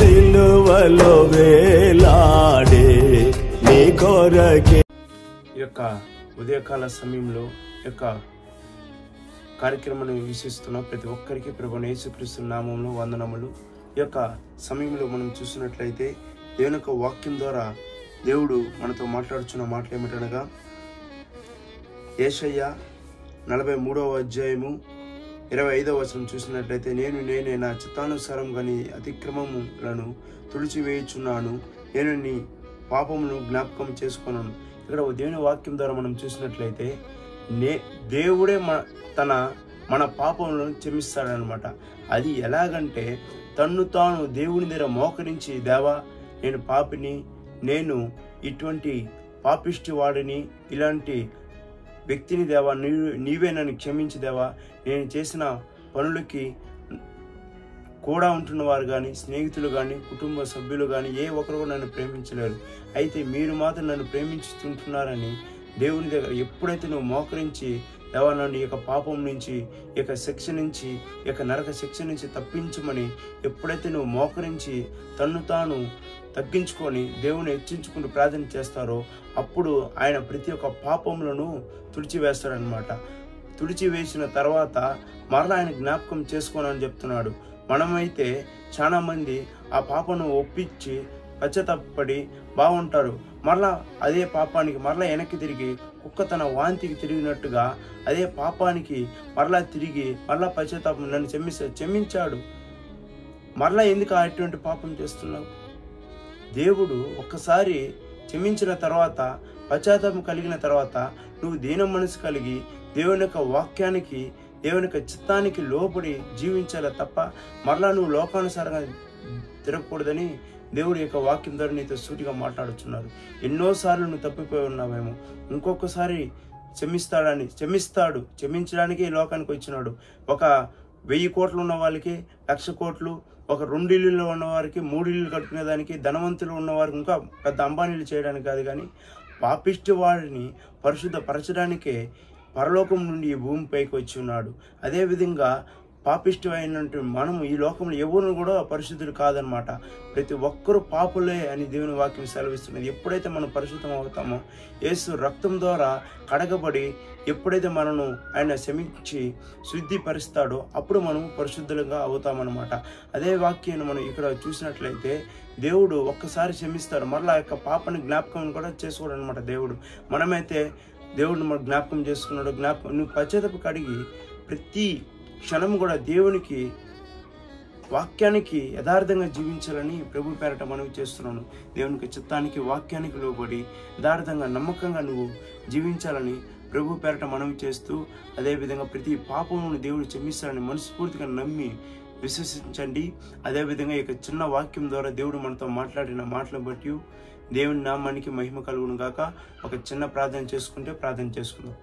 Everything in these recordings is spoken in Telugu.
సిలువలో వేలాడే నీ కొరకే. ఈ యొక్క ఉదయకాల సమయంలో ఈ యొక్క కార్యక్రమాన్ని వీక్షిస్తున్న ప్రతి ఒక్కరికి ప్రభువైన యేసుక్రీస్తు నామములో వందనములు. ఈ యొక్క సమయంలో మనం చూసినట్లయితే దేవుని యొక్క వాక్యం ద్వారా దేవుడు మనతో మాట్లాడుచున్న మాటలు ఏమిటనగా, యేషయ్య 43వ అధ్యాయము 25వ వచనం చూసినట్లయితే, నేనే నా చిత్తానుసారంగా నీ అతిక్రమములను తుడిచివేయుచున్నాను, నేను నీ పాపమును జ్ఞాపకం చేసుకున్నాను. ఇక్కడ దేవుని వాక్యం ద్వారా మనం చూసినట్లయితే దేవుడే మన పాపములను క్షమిస్తాడనమాట. అది ఎలాగంటే, తన్ను తాను దేవుని దగ్గర మోకరించి, దేవా నేను పాపిని, నేను ఇటువంటి పాపిష్టి వాడిని, ఇలాంటి వ్యక్తిని దేవా, నీవే నన్ను క్షమించి దేవా, నేను చేసిన పనులకి కూడా ఉంటున్న వారు కానీ, స్నేహితులు కానీ, కుటుంబ సభ్యులు కానీ ఏ ఒక్కరు కూడా నన్ను ప్రేమించలేరు, అయితే మీరు మాత్రం నన్ను ప్రేమించుతుంటున్నారని దేవుని దగ్గర ఎప్పుడైతే నువ్వు మోకరించి, దేవా నన్ను ఈ యొక్క పాపం నుంచి, ఈ యొక్క శిక్ష నుంచి, ఈ యొక్క నరక శిక్ష నుంచి తప్పించమని ఎప్పుడైతే నువ్వు మోకరించి తన్ను తాను తగ్గించుకొని దేవుని హెచ్చించుకుంటూ ప్రార్థన చేస్తారో, అప్పుడు ఆయన ప్రతి ఒక్క పాపములను తుడిచివేస్తాడనమాట. తుడిచివేసిన తర్వాత మరలా ఆయన జ్ఞాపకం చేసుకోనని చెప్తున్నాడు. మనమైతే చాలా మంది ఆ పాపను ఒప్పించి పశ్చాత్తాపడి బాగుంటారు, మరలా అదే పాపానికి మరలా వెనక్కి తిరిగి కుక్క తన వాంతికి తిరిగినట్టుగా అదే పాపానికి మరలా తిరిగి మరలా పశ్చాత్తాపం, నన్ను క్షమించాడు, మరలా ఎందుకు అటువంటి పాపం చేస్తున్నావు? దేవుడు ఒక్కసారి క్షమించిన తర్వాత, పశ్చాత్తాపం కలిగిన తర్వాత నువ్వు దీన మనసు కలిగి దేవుని యొక్క వాక్యానికి, దేవుని యొక్క చిత్తానికి లోబడి జీవించాలి తప్ప మరలా నువ్వు లోకానుసారంగా తిరగకూడదని దేవుడి యొక్క వాక్యం ద్వారా నీతో సూటిగా మాట్లాడుతున్నారు. ఎన్నోసార్లు నువ్వు తప్పిపోయి ఉన్నావేమో, ఇంకొకసారి క్షమిస్తాడు. క్షమించడానికి ఈ లోకానికి వచ్చినాడు. ఒక 1000 కోట్లు ఉన్న వాళ్ళకి 1,00,000 కోట్లు, ఒక 2 ఇళ్ళు ఉన్న వారికి 3 ఇళ్ళు కట్టుకునేదానికి, ధనవంతులు ఉన్నవారికి ఇంకా పెద్ద అంబానీలు చేయడానికి కాదు, కానీ పాపిష్టి వాడిని పరిశుద్ధపరచడానికే పరలోకం నుండి ఈ భూమిపైకి వచ్చి ఉన్నాడు. అదేవిధంగా పాపిష్టిమైనట్టు మనము ఈ లోకంలో ఎవరు కూడా పరిశుద్ధులు కాదనమాట. ప్రతి ఒక్కరూ పాపులే అని దేవుని వాక్యం సెలవిస్తున్నది. ఎప్పుడైతే మనం పరిశుద్ధం అవుతామో, యేసు రక్తం ద్వారా కడగబడి ఎప్పుడైతే మనను ఆయన క్షమించి శుద్ధిపరుస్తాడో అప్పుడు మనం పరిశుద్ధులుగా అవుతామన్నమాట. అదే వాక్యాన్ని మనం ఇక్కడ చూసినట్లయితే దేవుడు ఒక్కసారి క్షమిస్తాడు, మరలా యొక్క పాపని జ్ఞాపకం కూడా చేసుకోడు అనమాట దేవుడు. మనమైతే దేవుడిని మనం జ్ఞాపకం చేసుకున్నాడు, నువ్వు పశ్చాత్తాపం కడిగి ప్రతి క్షణం కూడా దేవునికి వాక్యానికి యథార్థంగా జీవించాలని ప్రభు పేరట మనవి చేస్తున్నాను. దేవునికి చిత్తానికి, వాక్యానికి లోబడి యథార్థంగా నమ్మకంగా నువ్వు జీవించాలని ప్రభు పేరట మనవి చేస్తూ, అదేవిధంగా ప్రతి పాపమును దేవుడు క్షమిస్తాడని మనస్ఫూర్తిగా నమ్మి విశ్వసించండి. అదేవిధంగా ఈ చిన్న వాక్యం ద్వారా దేవుడు మనతో మాట్లాడిన మాటలను బట్టి దేవుని నామానికి మహిమ కలుగును గాక. ఒక చిన్న ప్రార్థన చేసుకుందాం.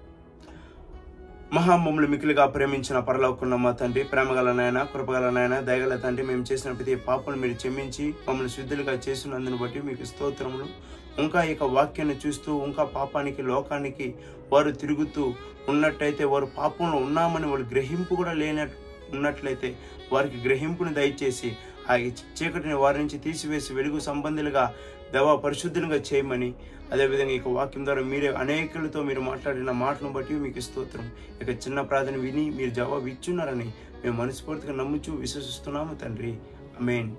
మమ్మల్ని మిక్కిలిగా ప్రేమించిన పరలోకమున్న మా తండ్రి, ప్రేమగల నాయన, కృపగల నాయన, దయగల తండ్రి, మేము చేసిన ప్రతి పాపను మీరు క్షమించి మమ్మల్ని శుద్ధులుగా చేసినందును బట్టి మీకు స్తోత్రములు. ఇంకా ఈ వాక్యాన్ని చూస్తూ ఇంకా పాపానికి, లోకానికి వారు తిరుగుతూ ఉన్నట్టయితే, వారు పాపంలో ఉన్నామని వాళ్ళు గ్రహింపు కూడా ఉన్నట్లయితే వారికి గ్రహింపుని దయచేసి ఆ చీకటిని వారి నుంచి తీసివేసి వెలుగు సంబంధులుగా దేవా పరిశుద్ధులుగా చేయమని, అదేవిధంగా ఈ వాక్యం ద్వారా మీరే అనేకులతో మీరు మాట్లాడిన మాటలను బట్టి మీకు స్తోత్రం. ఇక చిన్న ప్రార్థన విని మీరు జవాబు ఇచ్చున్నారని మేము మనస్ఫూర్తిగా నమ్ముచూ విశ్వసిస్తున్నాము తండ్రి. ఆమేన్.